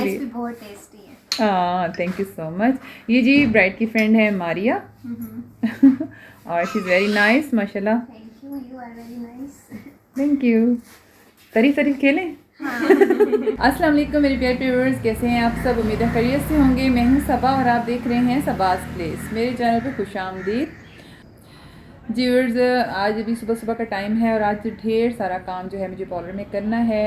Tasty. भी बहुत tasty है। हाँ, थैंक यू सो मच। ये जी ब्राइड की फ्रेंड है मारिया और शी इज़ वेरी नाइस माशाल्लाह। Thank you, you are very nice. Thank you. तारीफ खेलें। अस्सलाम वालेकुम मेरे प्यारे व्यूअर्स, कैसे हैं आप सब? उम्मीद है खैरियत से होंगे। मैं हूं सबा और आप देख रहे हैं सबास प्लेस। मेरे चैनल पे खुशामदीद जी व्यूअर्स। आज अभी सुबह सुबह का टाइम है और आज ढेर सारा काम जो है मुझे पार्लर में करना है।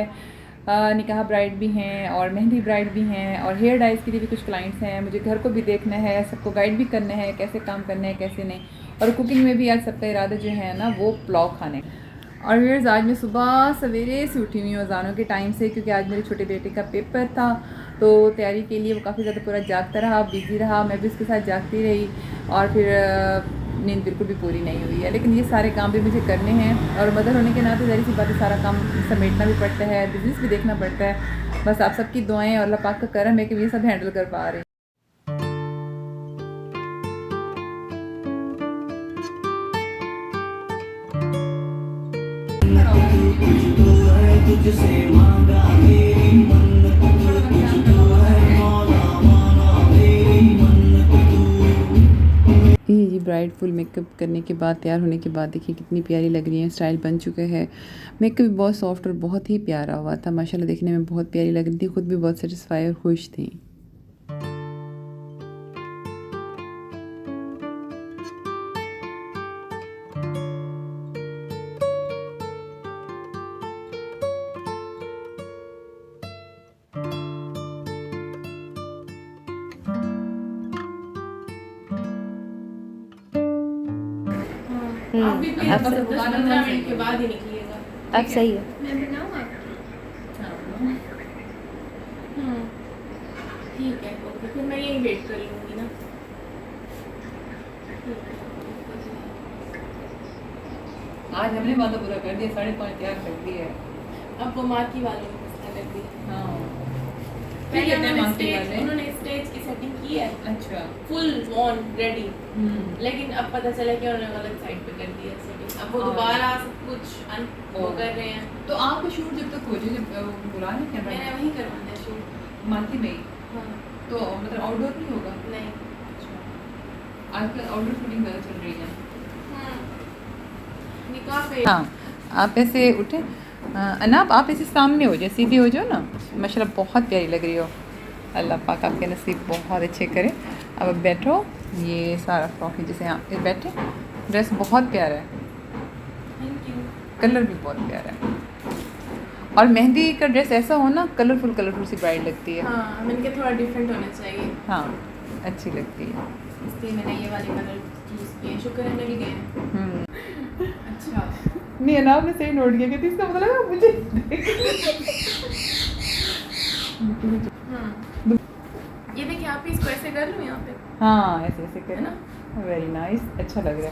निकाह ब्राइड भी हैं और मेहंदी ब्राइड भी हैं और हेयर डाइज के लिए भी कुछ क्लाइंट्स हैं। मुझे घर को भी देखना है, सबको गाइड भी करना है कैसे काम करना है कैसे नहीं। और कुकिंग में भी आज सबका इरादा जो है ना वो पुलाव खाने। और व्यूअर्स आज मैं सुबह सवेरे से उठी हुई हूँ अज़ानों के टाइम से, क्योंकि आज मेरे छोटे बेटे का पेपर था तो तैयारी के लिए वो काफ़ी ज़्यादा पूरा जागता रहा, बिज़ी रहा, मैं भी उसके साथ जागती रही और फिर नींद बिल्कुल भी पूरी नहीं हुई है। लेकिन ये सारे काम भी मुझे करने हैं और मदर होने के नाते ज़ाहिर सी बात है सारा काम समेटना भी पड़ता है, बिजनेस भी देखना पड़ता है। बस आप सबकी दुआएं और अल्लाह पाक का करम है कि ये सब हैंडल कर पा रहे हैं। ये जी ब्राइड फुल मेकअप करने के बाद, तैयार होने के बाद देखिए कितनी प्यारी लग रही है। स्टाइल बन चुका है। मेकअप भी बहुत सॉफ्ट और बहुत ही प्यारा हुआ था माशाल्लाह, देखने में बहुत प्यारी लग रही थी। खुद भी बहुत सेटिस्फाई और खुश थी। आप भी प्लीज 10-15 मिनट के बाद ही निकलिएगा। अब सही है। मैं बनाऊँ आपके? ठीक है, ओके, फिर मैं यही वेट कर लूँगी ना। आज हमने वादा पूरा कर दिया, 5:30 तैयार कर दिया है। अब वो मार्की वालों ने मसला कर दिया। हाँ, पहले उन्होंने स्टेज की सेटिंग की है, अच्छा फुल ऑन रेडी, लेकिन अब पता चला कि उन्होंने गलत साइड पे कर दिया सेटिंग। अब वो दोबारा सब कुछ वो कर रहे हैं। तो आपको शूट जब तक हो जाए, जब बुला रहे हैं मैंने वहीं करवाना है शूट। मानती में ही, हाँ, तो मतलब आउटडोर नहीं होगा? नहीं। आजकल आउटडोर शूटिंग ज़्यादा चल रही है। निकाह पे हाँ, आप ऐसे उठे अनाब, आप ऐसे सामने हो जाए, सीधी हो जाओ ना। माशाल्लाह बहुत प्यारी लग रही हो। अल्लाह पाक आपके नसीब बहुत अच्छे करे। अब बैठो, ये सारा फ्रॉक है जिसे यहाँ पे बैठे। ड्रेस बहुत प्यारा है, थैंक यू। कलर भी बहुत प्यारा है। और मेहंदी का ड्रेस ऐसा हो ना, कलरफुल कलरफुल सी ब्राइड लगती है। हाँ, मैंने कहा थोड़ा डिफरेंट होना चाहिए, हाँ, अच्छी लगती है। इसलिए मैंने ये वाले कलर चूज़ किए। शुक्र है मिल गए। अच्छा, नहीं, अनाब ने सही नोट किया कि इसका मतलब है मुझे ये देखिए, आप ही इसको ऐसे कर लूँ यहाँ पे। हाँ, ऐसे ऐसे करना, वेरी नाइस, अच्छा लग रहा है।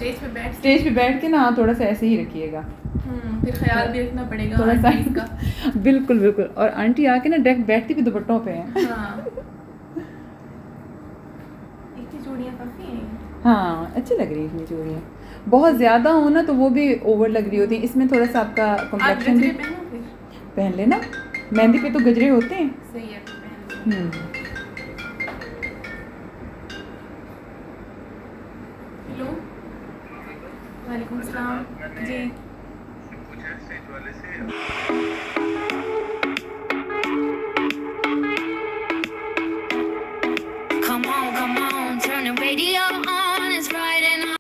स्टेज पे बैठ के ना हाँ, थोड़ा सा ऐसे ही रखिएगा। फिर ख्याल भी रखना पड़ेगा थोड़ा सा आंटीज़ का। बिल्कुल बिल्कुल। और आंटी आके ना डायरेक्ट बैठती भी दुपट्टों पे हैं। हाँ, इतनी चूड़ियाँ काफ़ी हैं। हाँ, अच्छी लग रही है इसमें चूड़ियाँ। बहुत ज़्यादा हो ना तो वो भी ओवर लग रही होती है। इसमें थोड़ा सा आपका आप कॉम्प्लेक्शन भी गजरे पहनो फिर। पहन लेना। मेहंदी पे तो गजरे होते हैं। सही है, फिर पहन लो। हेलो, वालेकुम सलाम जी। Come on, turn the radio on, it's Friday night.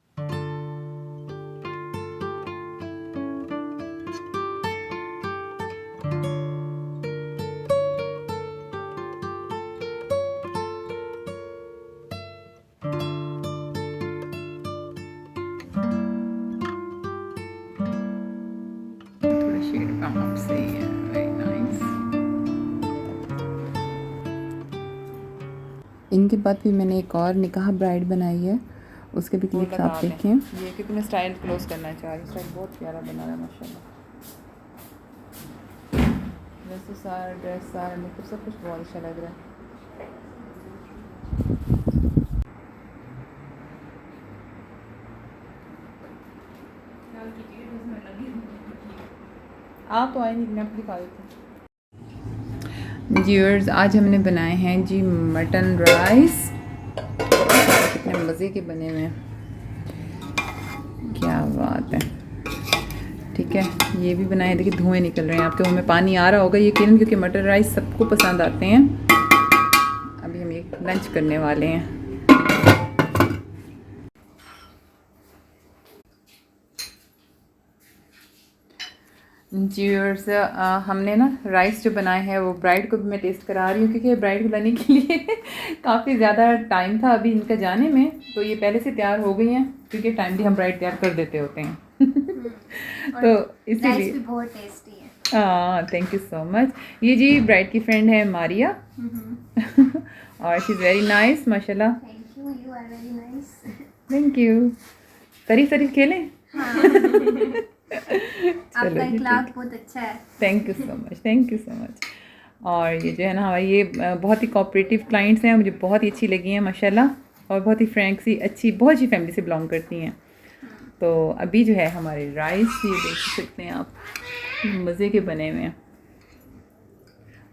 थोड़ा शेड कम अप सही है, वेरी नाइस। इनके बाद फिर मैंने एक और निकाह ब्राइड बनाई है, उसके भी क्लिप्स आप देखें। ये क्योंकि मैं स्टाइल क्लोज करना चाह रही हूँ। स्टाइल बहुत प्यारा बना रहा है माशाल्लाह। वैसे सारा ड्रेस, सारा मेकअप, सब कुछ बहुत अच्छा लग रहा है। आप तो आए नहीं, मैं आपको दिखा देती हूँ। व्यूअर्स आज हमने बनाए हैं जी मटन राइस, कितने मज़े के बने हुए हैं, क्या बात है। ठीक है, ये भी बनाए, देखिए धुएं निकल रहे हैं, आपके मुंह में पानी आ रहा होगा यकीनन, क्योंकि मटर राइस सबको पसंद आते हैं। अभी हम ये लंच करने वाले हैं। व्यूअर्स हमने ना राइस जो बनाए हैं वो ब्राइड को भी मैं टेस्ट करा रही हूँ, क्योंकि ब्राइड को लाने के लिए काफ़ी ज़्यादा टाइम था अभी इनका जाने में, तो ये पहले से तैयार हो गई हैं, क्योंकि टाइमली हम ब्राइड तैयार कर देते होते हैं। तो इसीलिए राइस भी बहुत टेस्टी है। हाँ, थैंक यू सो मच। ये जी ब्राइड की फ्रेंड है मारिया और शी इज़ वेरी नाइस माशाल्लाह। Thank you, you are very nice. Thank you. तारीफ खेलें। आपका इखलाक बहुत अच्छा है। Thank you so much, thank you so much. और ये जो है ना हमारी ये बहुत ही कोऑपरेटिव क्लाइंट्स हैं, मुझे बहुत ही अच्छी लगी हैं माशाल्लाह, और बहुत ही फ्रैंक सी अच्छी, बहुत अच्छी फैमिली से बिलोंग करती हैं। तो अभी जो है हमारे राइस ये देख सकते हैं आप, मज़े के बने हुए हैं।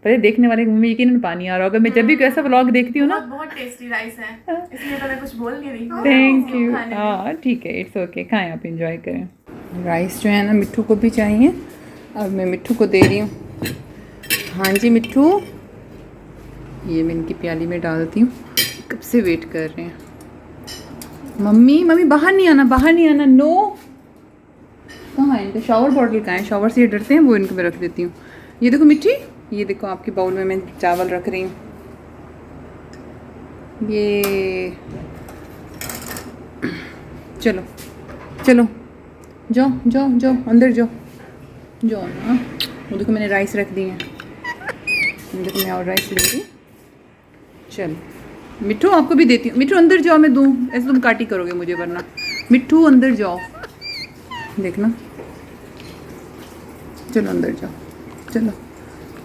पहले देखने वाले के मुंह में यकीनन पानी आ रहा होगा, मैं जब भी ऐसा व्लॉग देखती हूँ ना। बहुत टेस्टी राइस है, इसलिए तो मैं कुछ बोल नहीं रही। Thank you. हाँ ठीक है, इट्स ओके, खाएं आप, इंजॉय करें। राइस जो है ना मिट्ठू को भी चाहिए, अब मैं मिट्ठू को दे रही हूँ। हाँ जी मिट्ठू, ये मैं इनकी प्याली में डालती हूँ, कब से वेट कर रहे हैं। मम्मी मम्मी बाहर नहीं आना, बाहर नहीं आना, नो। कहाँ है इनका शावर बॉटल, कहाँ है? शावर से ये डरते हैं, वो इनको मैं रख देती हूँ। ये देखो मिट्टी, ये देखो आपके बाउल में मैं चावल रख रही हूँ। ये चलो चलो जाओ जाओ जाओ अंदर जाओ जाओ ना। वो देखो मैंने राइस रख दी है, देखो मैं और राइस ले रही। चलो मिट्ठू आपको भी देती हूँ। मिट्ठू अंदर जाओ, मैं दूँ, ऐसे तुम काटी करोगे मुझे वरना। मिट्ठू अंदर जाओ, देखना, चलो अंदर जाओ, चलो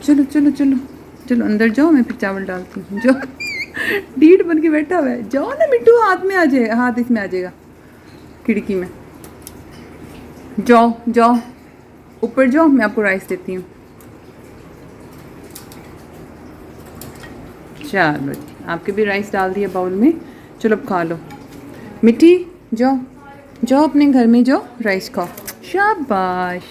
चलो चलो चलो चलो अंदर जाओ, मैं फिर चावल डालती हूँ। जाओ, डीट बन के बैठा हुआ है, जाओ ना मिट्टू, हाथ में आ जाए, हाथ इसमें आ जाएगा खिड़की में। जाओ जाओ ऊपर जाओ, मैं आपको राइस देती हूँ। चलो आपके भी राइस डाल दिया बाउल में, चलो अब खा लो। मिट्टी जाओ जाओ अपने घर में जाओ, राइस खाओ, शाबाश।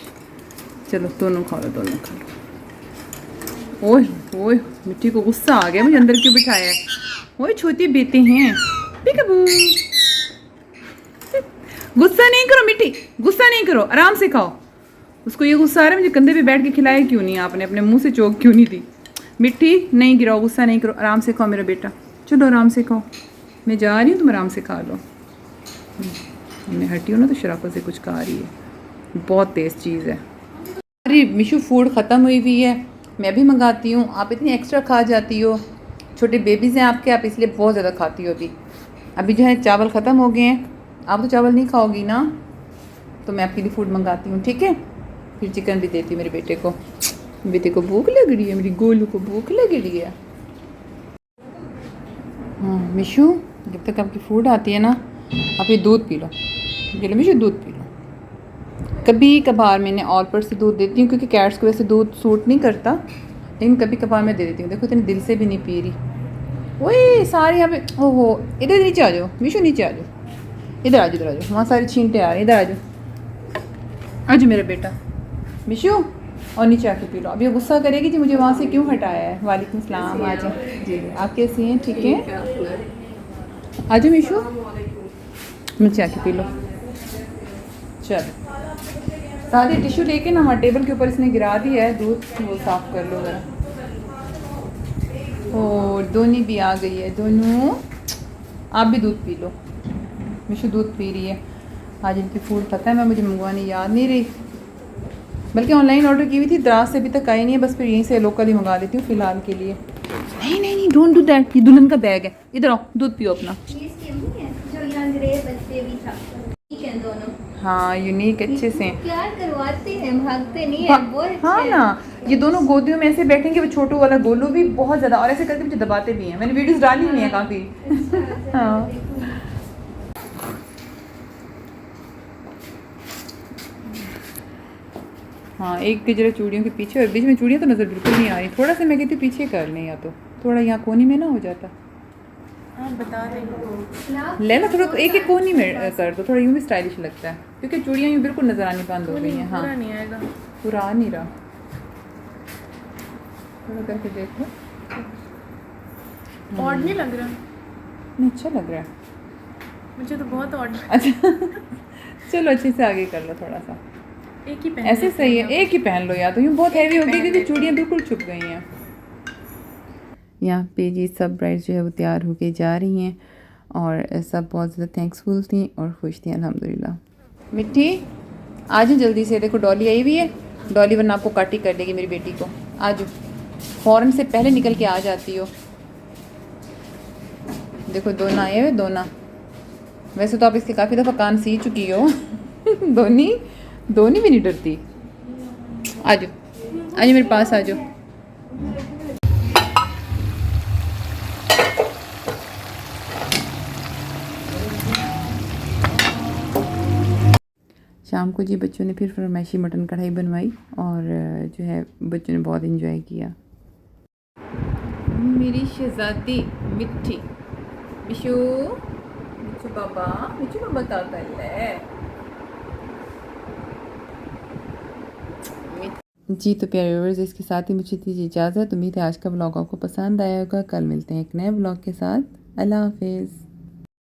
चलो दोनों खा लो, दोनों खा लो। ओए ओए मिट्टी को गुस्सा आ गया, मुझे अंदर क्यों बिठाया है? ओए छोटी बेटे हैं, पिकबू। गुस्सा नहीं करो मिट्टी, गुस्सा नहीं करो, आराम से खाओ। उसको ये गुस्सा आ रहा है, मुझे कंधे पे बैठ के खिलाया क्यों नहीं आपने, अपने मुंह से चोक क्यों नहीं दी? मिट्टी नहीं गिराओ, गुस्सा नहीं करो, आराम से खाओ मेरा बेटा, चलो आराम से खाओ। मैं जा रही हूँ, तुम आराम से खा लो। मैं हटी हूँ ना तो शराफत से कुछ खा रही है, बहुत तेज़ चीज़ है। अरे मिशू फूड ख़त्म हुई हुई है, मैं भी मंगाती हूँ, आप इतनी एक्स्ट्रा खा जाती हो। छोटे बेबीज़ हैं आपके, आप इसलिए बहुत ज़्यादा खाती हो। अभी जो है चावल ख़त्म हो गए हैं, आप तो चावल नहीं खाओगी ना, तो मैं आपके लिए फ़ूड मंगाती हूँ, ठीक है? फिर चिकन भी देती हूँ मेरे बेटे को। बेटे को भूख लग रही है, मेरी गोलू को भूख लग रही है। हाँ मिशू, जब तक आपकी फ़ूड आती है ना, आप ये दूध पी लो। चलो मिशू दूध पी लो। कभी कभार मैंने ऑल पर से दूध देती हूँ, क्योंकि कैट्स को वैसे दूध सूट नहीं करता, लेकिन कभी कभार मैं दे देती हूँ। देखो इतने दिल से भी नहीं पी रही। ओए सारे यहाँ पे, ओहो इधर नीचे आ जाओ मिशू, नीचे आ जाओ, इधर आ जाओ, इधर आ जाओ, वहाँ सारे छींटे आ रहे हैं, इधर आ जाओ, आ जाओ मेरा बेटा मिशू, और नीचे आके पी लो। अब ये गुस्सा करेगी जी मुझे वहाँ से क्यों हटाया है। वालेकुम सलाम, आ जाओ जी, आप कैसी हैं? ठीक है, आ जाओ मिशू, नीचे आके पी लो। चलो सारे टिश्यू लेके ना हमारे टेबल के ऊपर इसने गिरा दिया है दूध, वो साफ़ कर लो ज़रा। और दोनी भी आ गई है, दोनों आप भी दूध पी लो। मिशू दूध पी रही है। आज इनकी फूड पता है, मैं मुझे मंगवानी याद नहीं रही, बल्कि ऑनलाइन ऑर्डर की हुई थी, दराज से अभी तक आई नहीं है, बस फिर यहीं से लोकल ही मंगा लेती हूँ फ़िलहाल के लिए। नहीं नहीं नहीं, डोंट डू दैट, ये दुल्हन का बैग है, इधर आओ दूध पियो अपना। ये इसकी अम्मी है जो यहाँ ग्रे बच्चे भी था, ठीक है दोनों। हाँ यूनिक अच्छे से प्यार करवाते हैं, भागते नहीं है, बहुत अच्छे हाँ हैं। ना, ये दोनों गोदियों में ऐसे बैठेंगे, वो छोटू वाला गोलू भी बहुत ज़्यादा, और ऐसे करके मुझे दबाते भी हैं, मैंने वीडियोस डाली हुई हैं काफ़ी। हाँ हाँ, एक की जरा चूड़ियों के पीछे और बीच में चूड़ियाँ तो नज़र बिल्कुल नहीं आ रही। थोड़ा सा मैं कहती हूँ पीछे कर लें, या तो थोड़ा यहाँ कोनी में ना हो जाता। हाँ बता देंगे। ले लो थोड़ा, एक एक कोनी में कर दो, थोड़ा यूँ भी स्टाइलिश लगता है क्योंकि चूड़ियाँ यूँ बिल्कुल नज़र आनी बंद हो गई हैं। हाँ पूरा नहीं आएगा। पूरा आ नहीं रहा, थोड़ा करके देखो। ऑड नहीं लग रहा? नहीं, अच्छा लग रहा है। मुझे तो बहुत ऑड। अच्छा चलो अच्छे से आगे कर लो थोड़ा सा, एक ही पहन ऐसे लेते सही हैं है। एक ही पहन लो, या तो यूँ बहुत हैवी हो गई पहन क्योंकि लेते चूड़ियाँ बिल्कुल छुप गई हैं। यहाँ पे जी सब ब्राइड्स जो है वो तैयार होके जा रही हैं और सब बहुत ज़्यादा थैंक्सफुल थी और खुश थी अल्हम्दुलिल्लाह। मिट्टी आ जाओ जल्दी से, देखो डॉली आई हुई है। डॉली वरना आपको काटी कर देगी मेरी बेटी को। आ जाओ, फ़ौरन से पहले निकल के आ जाती हो। देखो दोना आए हुए, दोना। वैसे तो आप इसके काफ़ी दफ़ा कान सी चुकी हो दोनी दोनी भी नहीं डरती। आ जाओ आ जाओ मेरे पास आ जाओ। शाम को जी बच्चों ने फिर फरमाइशी मटन कढ़ाई बनवाई और जो है बच्चों ने बहुत इन्जॉय किया। मेरी शहजादी मिट्टी, मिशू मिशू बाबा क्या कर ले। जी तो प्यारे व्यूअर्स, इसके साथ ही मुझे दीजिए इजाज़त। उम्मीद है आज का ब्लॉग आपको पसंद आया होगा। कल मिलते हैं एक नए ब्लॉग के साथ। अल्लाह हाफिज़।